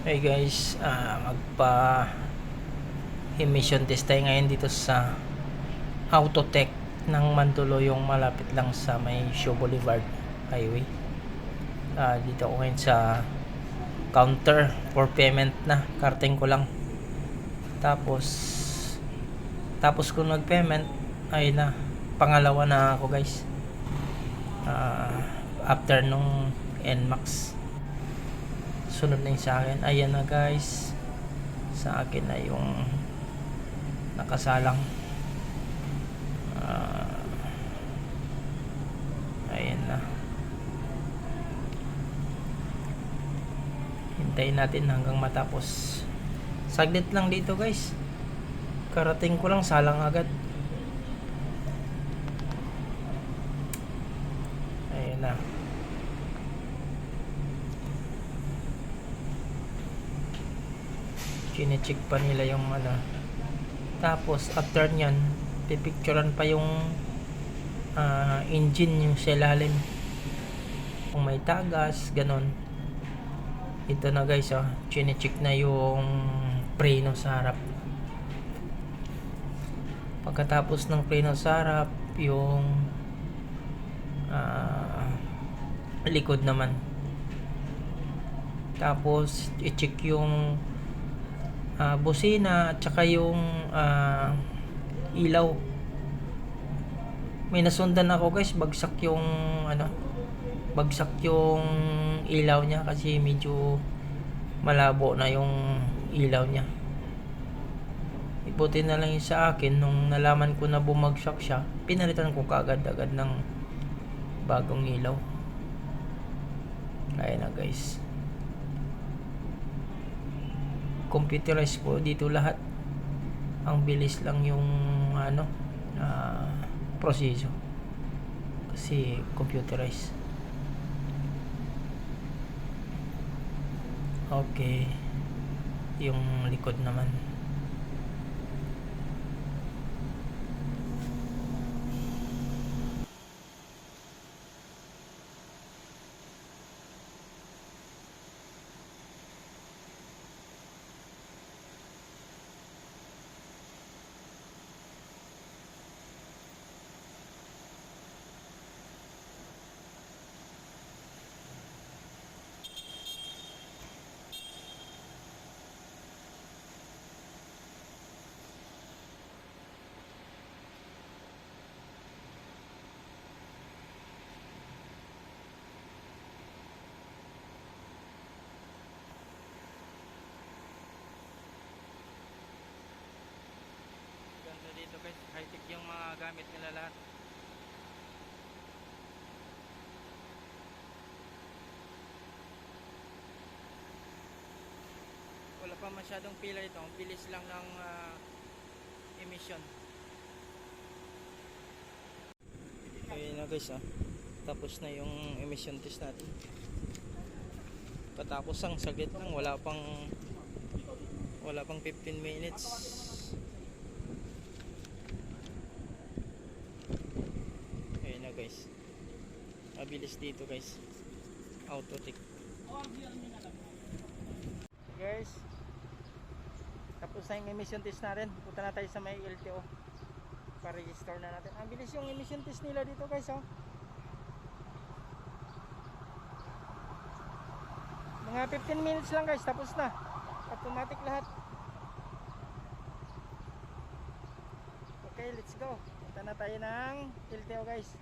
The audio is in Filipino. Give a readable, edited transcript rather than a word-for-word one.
Hey guys, magpa emission test tayo ngayon dito sa Autotech ng Mandaluyong, malapit lang sa may Show Boulevard Highway. Dito ako ngayon sa counter for payment na, karting ko lang. Tapos ko nag-payment, ay na, pangalawa na ako guys. After nung NMAX, sunod na yung sa akin. Ayan na guys, sa akin na yung nakasalang. Ayan na, hintayin natin hanggang matapos. Saglit lang dito guys, karating ko lang salang agad. Ayan na, chinecheck pa nila yung tapos after nyan pipicturean pa yung engine, yung sa ilalim kung may tagas, ganon. Ito na guys, chinecheck na yung preno sa harap. Pagkatapos ng preno sa harap, yung likod naman. Tapos i-check yung busina at saka yung ilaw. May nasundan ako guys, bagsak yung ilaw niya kasi medyo malabo na yung ilaw niya. Ibuti na lang yun sa akin, nung nalaman ko na bumagsak siya, pinalitan ko kaagad-agad ng bagong ilaw. Kaya na guys, computerized po dito lahat. Ang bilis lang yung proseso kasi computerized. Okay, yung likod naman. Ganda dito guys, high tech yung mga gamit nila lahat. Wala pa masyadong pila ito, ang bilis lang ng emission. Ayun na guys, tapos na yung emission test natin. Patapos ang saglit lang, wala pang 15 minutes. Ayun na guys, mabilis dito guys, Autotech. Guys, tapos na yung emission test natin. Punta na tayo sa may LTO para register na natin. Ang bilis yung emission test nila dito guys, mga 15 minutes lang guys, tapos na. Automatic lahat. Okay, let's go. Punta na tayo ng LTO guys.